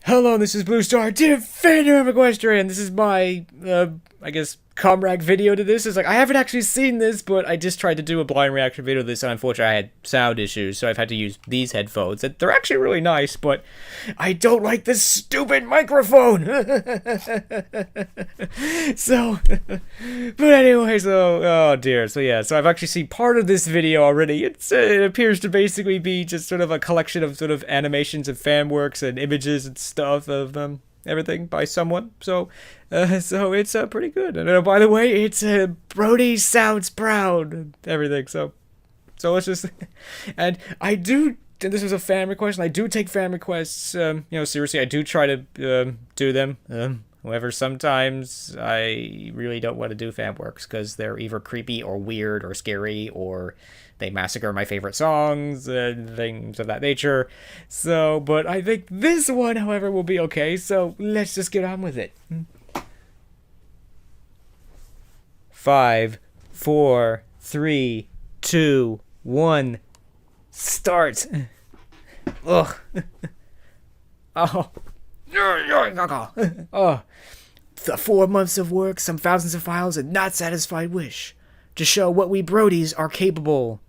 Hello, this is BlueStar, Defender of Equestrian. This is my, I guess, comrade video to this. It's like, I haven't actually seen this, but I just tried to do a blind reaction video to this, and unfortunately I had sound issues, so I've had to use these headphones. They're actually really nice, but I don't like this stupid microphone! So, but anyway, so, oh dear, so yeah, so I've actually seen part of this video already. It appears to basically be just sort of a collection of sort of animations and fan works and images and stuff of everything by someone, so it's pretty good. And by the way, it's Brony Sounds Proud and everything, so let's just and this was a fan request, and I do take fan requests, seriously. I do try to do them. However, sometimes I really don't want to do fan works because they're either creepy or weird or scary, or they massacre my favorite songs and things of that nature. So, but I think this one, however, will be okay. So let's just get on with it. 5, 4, 3, 2, 1, start. Ugh. Oh. Oh. The 4 months of work, some thousands of files, and not satisfied wish to show what we Brodies are capable.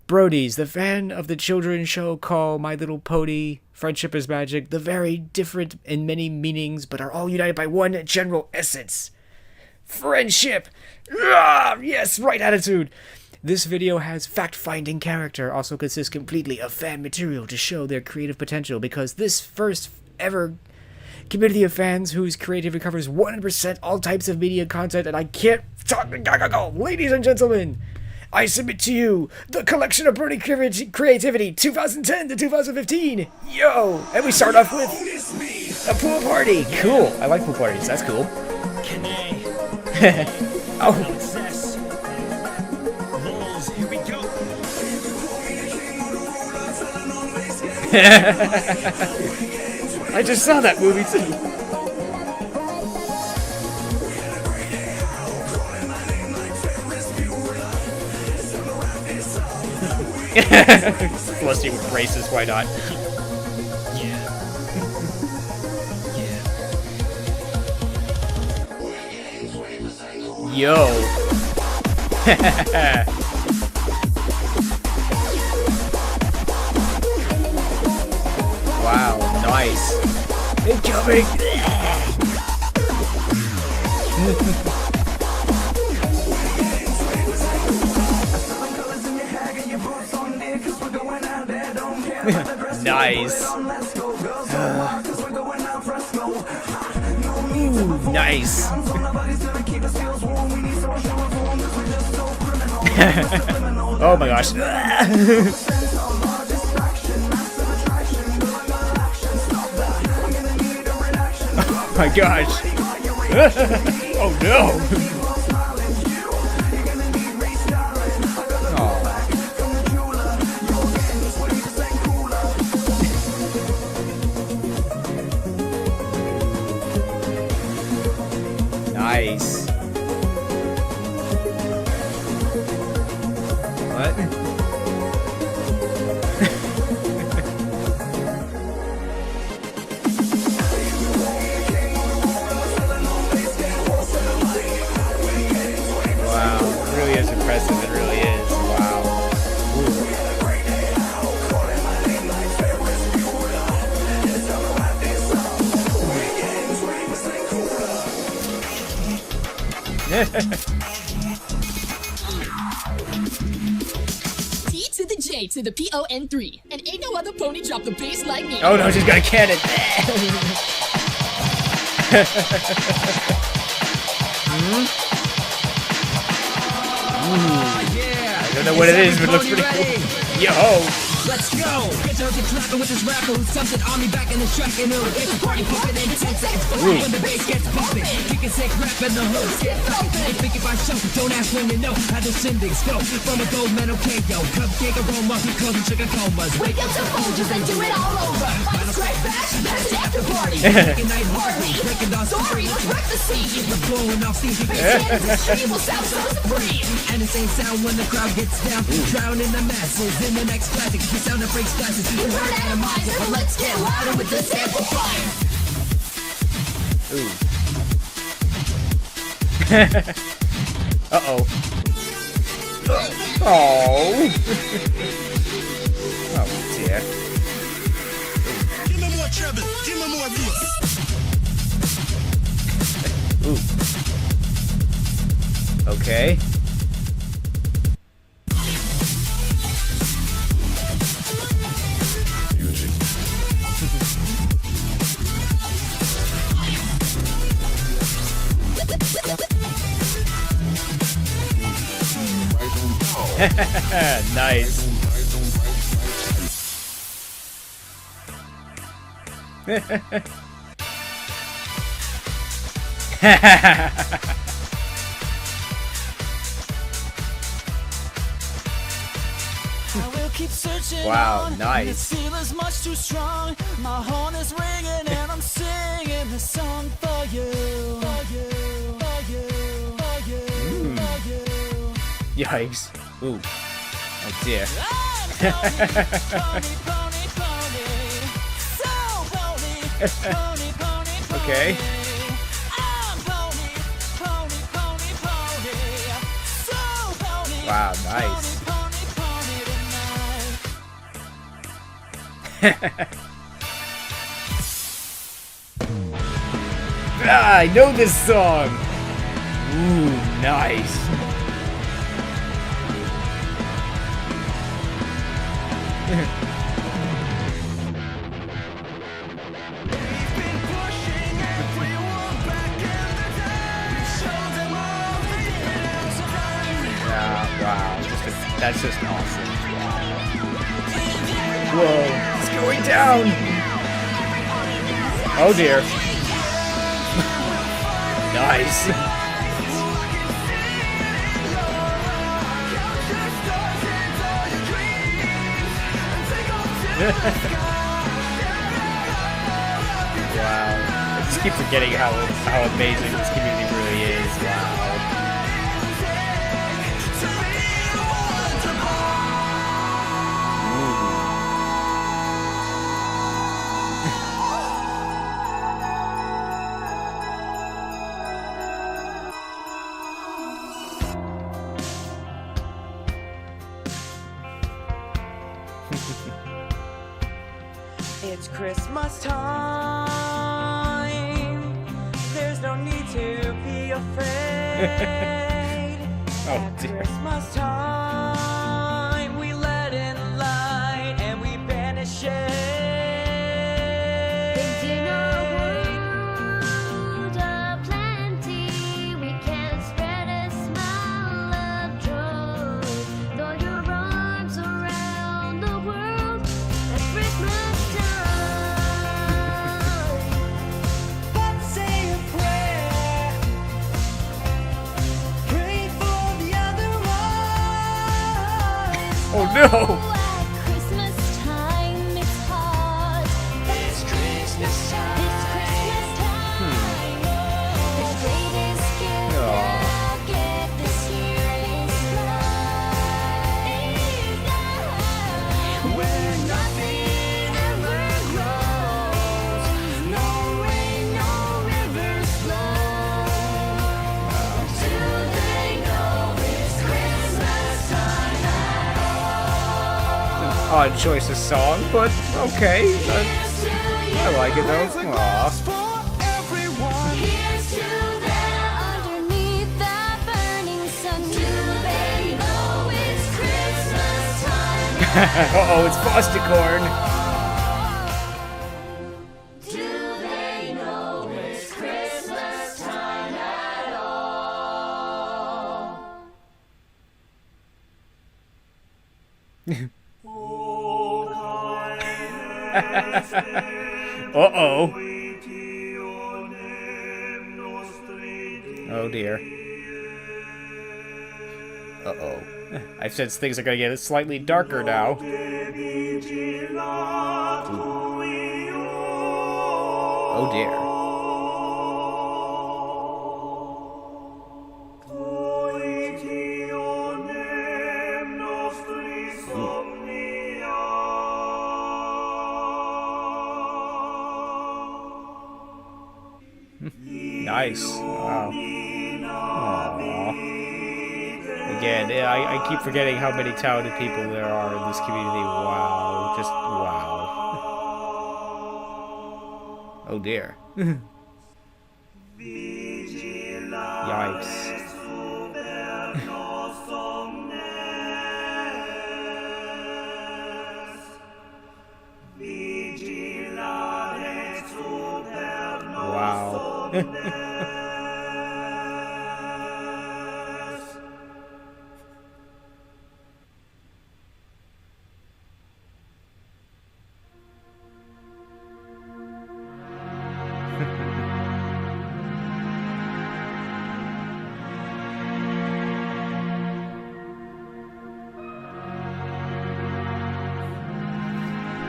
Brodies, the fan of the children's show call My Little Pony, Friendship is Magic, the very different in many meanings, but are all united by one general essence. Friendship! Ah, yes, right attitude! This video has fact-finding character, also consists completely of fan material to show their creative potential, because this first ever community of fans whose creativity covers 100% all types of media content, and I can't talk. Ladies and gentlemen, I submit to you the collection of Brony creativity 2010 to 2015. Yo! And we start off with a pool party. Cool. I like pool parties. That's cool. Oh. I just saw that movie too. Plus you racist, why not? Yo. Wow, nice. Incoming! Nice. Ooh, nice. Oh my gosh. Oh my gosh. Oh no. Nice. What? Wow, it really is impressive. It really is. Wow. T to the J to the PON3. And ain't no other pony drop the bass like me. Oh no, she's got a cannon. I don't know what it is, but it looks pretty cool. Yo! Let's go! Get to clapping with this rapper who's something on me back in the track and it'll get the party pumping in 10 seconds. When the bass gets bumping, kicking sick rap and the hoods get thumping. Ain't thinking about show, don't ask when you know how the shindigs go. From a gold medal KO, cupcake aroma, causing sugar comas. Wake up to Folgers and do it all over. Fight straight back, that's an after party. Making night hard, breaking down story, let's wreck the scene. We're blowing off steam, evil sound so free. And the same sound when the crowd gets down, drowning the masses in the next classic. The sound that breaks glasses, you heard atomizer, but let's get louder with this amplifier. Ooh. Uh-oh. Oh. Oh, dear. Give me more trouble. Give me more bass. Ooh. Okay. Nice. Wow, nice. The feel is much too strong. My horn is ringing and I'm singing this song for you. For you, for you, for you, for you. Yikes. Ooh. Oh dear. I'm pony, pony, pony, so pony, pony, pony, pony. Okay. I'm pony, pony, pony, pony, so pony. Wow, nice. Pony, pony, tonight. Ah, I know this song. Ooh, nice. Wow, that's just awesome. Whoa, it's going down. Oh dear. Nice. Wow. I just keep forgetting how amazing this community really is. Wow. It's Christmas time. There's no need to be afraid. Oh, At dear. Christmas time, we let in light and we banish shade. In our world of plenty, we can spread a smile of joy. Throw your arms around the world at Christmas time. But say a prayer. Pray for the other ones. Oh no! Oh, at Christmas time, it's hard. It's Christmas time. It's Christmas time. The greatest gift Aw. I'll get this year is love. Where nothing ever grows. No rain, no rivers flow. Do they know it's Christmas time at all? Odd choice of song, but okay. I like it though. Aw. For everyone. Here's to them underneath the burning sun. Do they know it's Christmas time? Uh-oh, it's Frosted Corn. Do they know it's Christmas time at all? Uh-oh. Oh dear. Uh-oh. I sense things are gonna get slightly darker now. Oh dear. Nice. Wow. Aww. Again, I keep forgetting how many talented people there are in this community. Wow. Just wow. Oh dear. Yikes. Wow.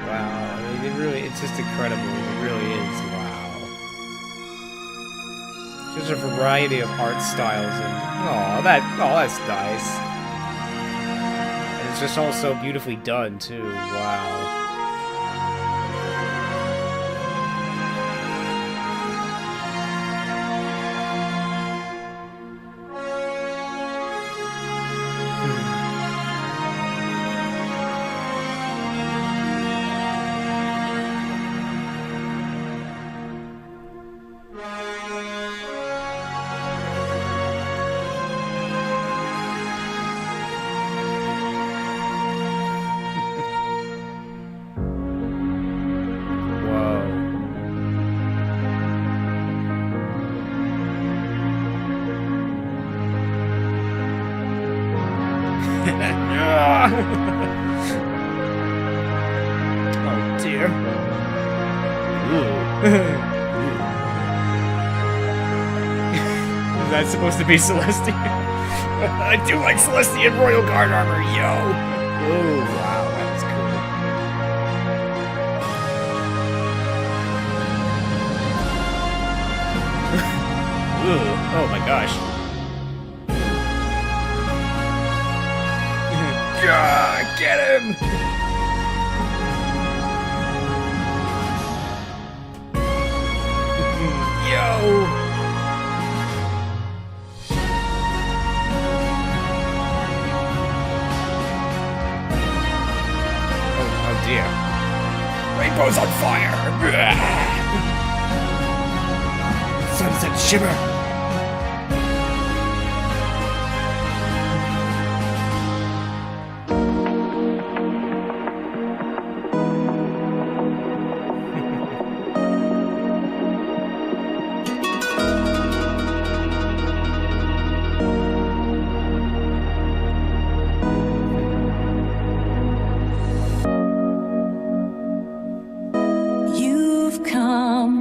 Wow, it's just incredible. It really is. Wow. Just a variety of art styles and that's nice. And it's just all so beautifully done too. Wow. Oh dear. Is that supposed to be Celestian? I do like Celestian Royal Guard armor, yo! Oh wow, that was cool. Ooh, oh my gosh. Get him! Yo! Oh dear. Rainbow's on fire! Sunset shimmer!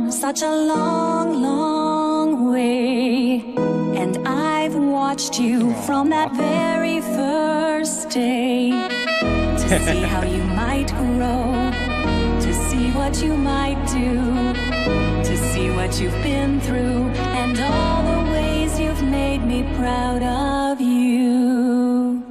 Such a long, long way, and I've watched you from that very first day to see how you might grow, to see what you might do, to see what you've been through, and all the ways you've made me proud of you.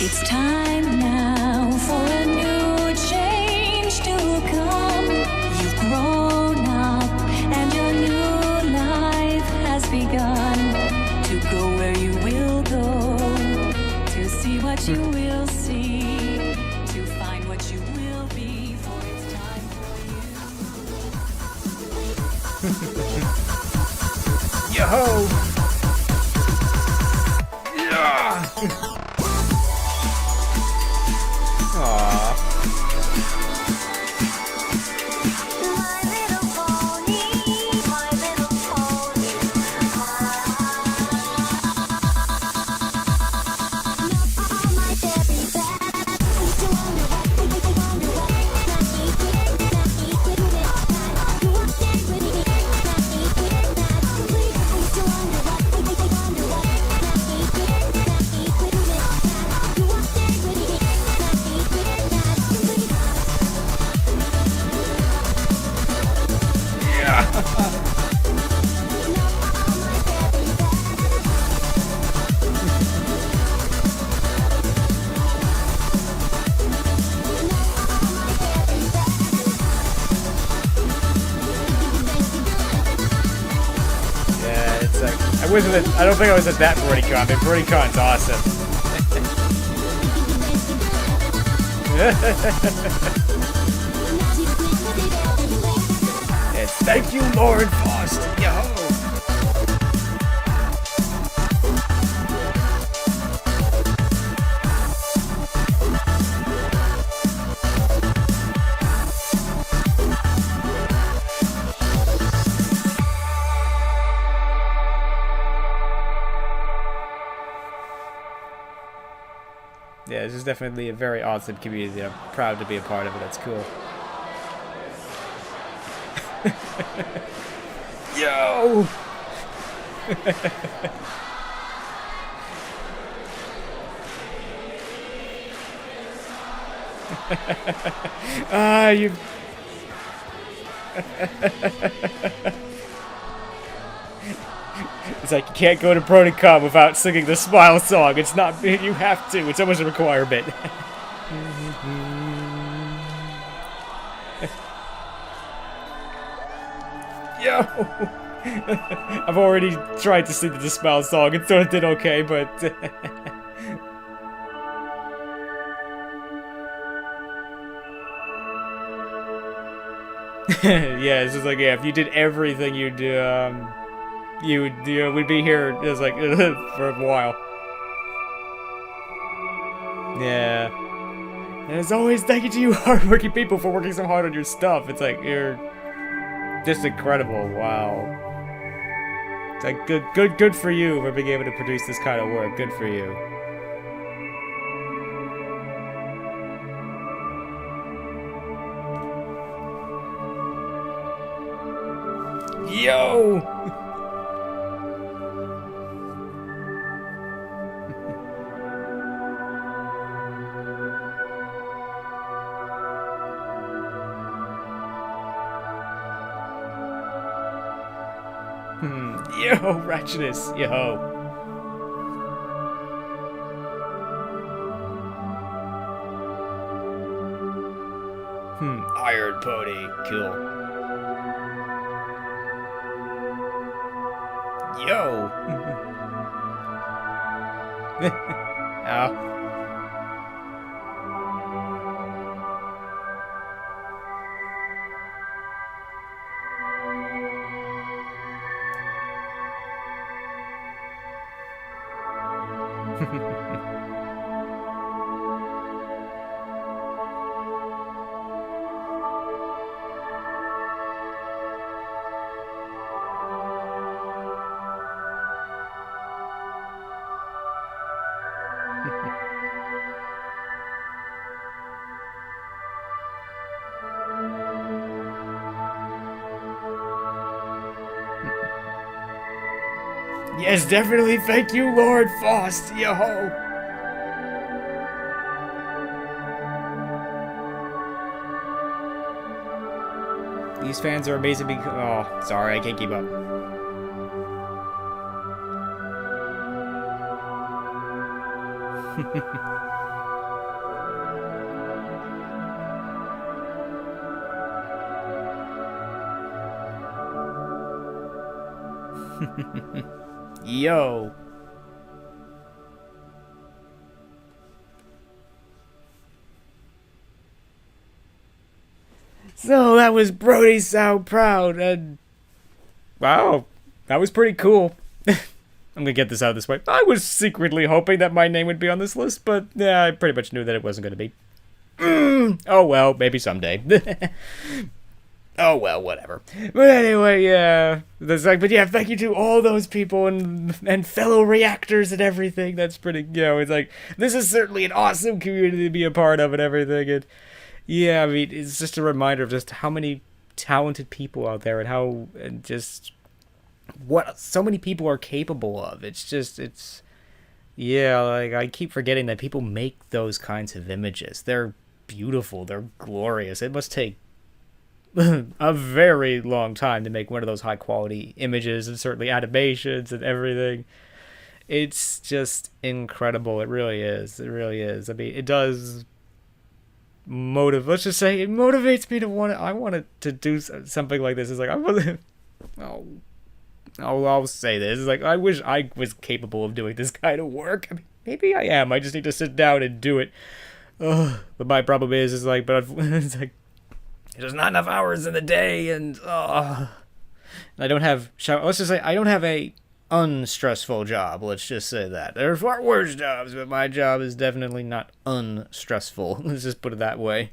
It's time now for a new change to come. You've grown up and your new life has begun. To go where you will go, to see what you will see, to find what you will be, for it's time for you. Yo-ho! Yeah! It's like, I don't think I was at that BronyCon, but BronyCon's awesome. And thank you, Lord Faust. Yo. Yeah, this is definitely a very awesome community. I'm proud to be a part of it. It's cool. Yo! You... It's like, you can't go to BronyCon without singing the Smile song. It's not, you have to. It's almost a requirement. Yo! I've already tried to sing the Smile song and sort of did okay, but... yeah, it's just like, yeah, if you did everything you'd do, we'd be here just like for a while. Yeah. And as always, thank you to you hardworking people for working so hard on your stuff. It's like, you're just incredible. Wow. It's like, good for you for being able to produce this kind of work. Good for you. Yo! Yo, Ratchetness, yo. Iron Pony, cool. Yo. Ow. Yes, definitely. Thank you, Lord Faust. Yo. These fans are amazing because... Oh, sorry, I can't keep up. Yo. So that was Brony Sound Proud, and wow, that was pretty cool. I'm gonna get this out this way. I was secretly hoping that my name would be on this list, but yeah, I pretty much knew that it wasn't gonna be. Oh well, maybe someday. Oh well, whatever. But anyway, yeah. That's like, but yeah, thank you to all those people and fellow reactors and everything. That's pretty, it's like, this is certainly an awesome community to be a part of and everything. And yeah, I mean, it's just a reminder of just how many talented people out there and just what so many people are capable of. Yeah, like, I keep forgetting that people make those kinds of images. They're beautiful. They're glorious. It must take a very long time to make one of those high quality images, and certainly animations and everything. It's just incredible. It really is. It really is. I mean, it does let's just say it motivates me to I wanted to do something like this. It's like, I want to, I'll say this. Like, I wish I was capable of doing this kind of work. I mean, maybe I am. I just need to sit down and do it. Ugh. But my problem is like, but it's like, there's not enough hours in the day, and I don't have. Let's just say I don't have a unstressful job. Let's just say that there are far worse jobs, but my job is definitely not unstressful. Let's just put it that way.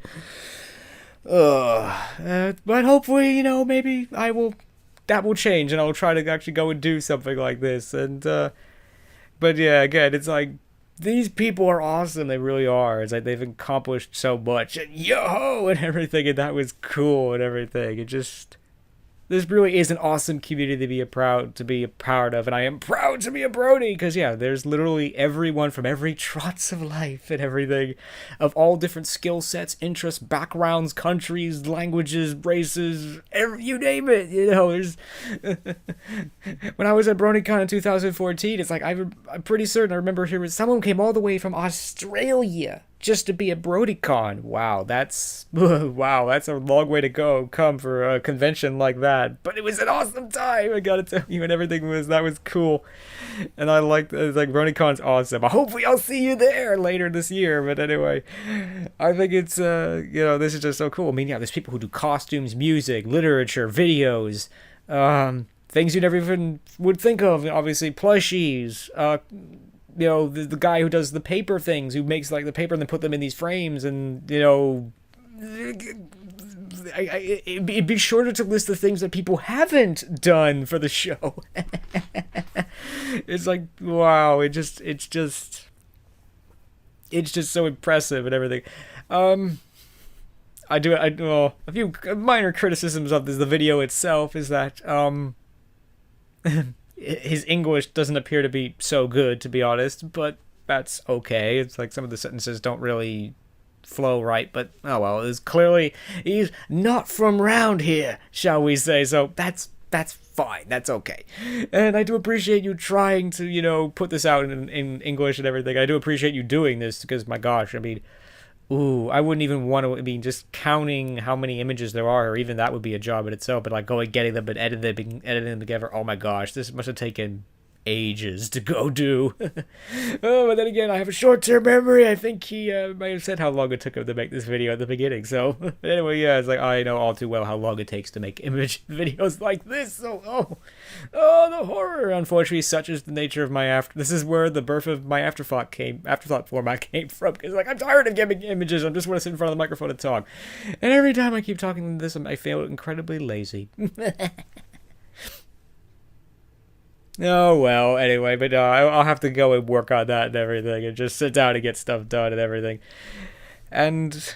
But hopefully, maybe that will change, and I'll try to actually go and do something like this. And but yeah, again, it's like, these people are awesome. They really are. It's like they've accomplished so much, and yo-ho, and everything, and that was cool and everything. This really is an awesome community to be a part of, and I am proud to be a Brony, because yeah, there's literally everyone from every trots of life and everything, of all different skill sets, interests, backgrounds, countries, languages, races, you name it. There's when I was at BronyCon in 2014, it's like I'm pretty certain I remember hearing someone came all the way from Australia just to be at BronyCon. Wow, that's a long way to come for a convention like that. But it was an awesome time, I gotta tell you, and that was cool. And I like BronyCon's awesome. Hopefully I'll see you there later this year. But anyway, I think it's this is just so cool. I mean, yeah, there's people who do costumes, music, literature, videos, things you never even would think of. Obviously, plushies. The guy who does the paper things, who makes like the paper and then put them in these frames, and it'd be shorter to list the things that people haven't done for the show. It's like, wow, it's just so impressive and everything. A few minor criticisms of the video itself is that his English doesn't appear to be so good, to be honest, but that's okay. It's like some of the sentences don't really flow right, but oh well. It's clearly he's not from round here, shall we say? So that's fine. That's okay. And I do appreciate you trying to put this out in English and everything. I do appreciate you doing this, because my gosh, I mean, I wouldn't even want to. I mean, just counting how many images there are, or even that would be a job in itself. But like getting them and editing them together. Oh my gosh, this must have taken ages to go do. But then again, I have a short-term memory. I think he might have said how long it took him to make this video at the beginning. So anyway, yeah, it's like I know all too well how long it takes to make image videos like this. So the horror. Unfortunately, such is the nature of my This is where the birth of my afterthought format came from. Because like, I'm tired of giving images. I just want to sit in front of the microphone and talk. And every time I keep talking to this, I feel incredibly lazy. Oh, well, anyway, but I'll have to go and work on that and everything, and just sit down and get stuff done and everything. And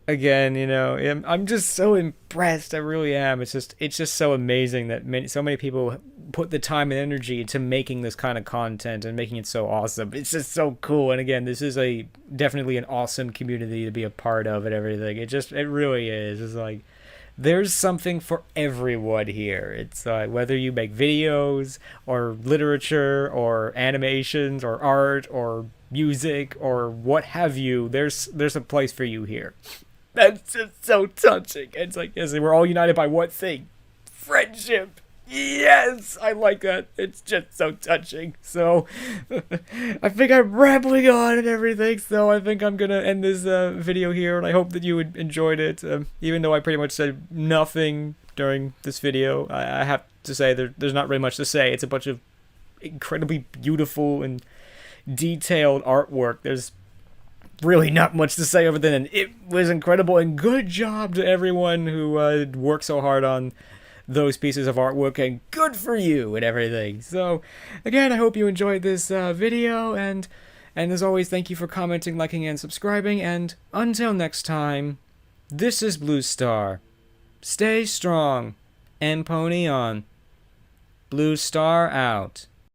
again, I'm just so impressed. I really am. It's just so amazing that so many people put the time and energy into making this kind of content and making it so awesome. It's just so cool. And again, this is definitely an awesome community to be a part of and everything. It really is. It's like, there's something for everyone here. It's whether you make videos or literature or animations or art or music or what have you, there's a place for you here. That's just so touching. It's like, yes, we're all united by one thing: friendship. Yes, I like that. It's just so touching. So, I think I'm rambling on and everything, so I think I'm going to end this video here, and I hope that you enjoyed it. Even though I pretty much said nothing during this video, I have to say there's not really much to say. It's a bunch of incredibly beautiful and detailed artwork. There's really not much to say other than it was incredible, and good job to everyone who worked so hard on those pieces of artwork, and good for you and everything. So again, I hope you enjoyed this video, and as always, thank you for commenting, liking, and subscribing, and until next time, this is Blue Star. Stay strong and pony on. Blue Star out.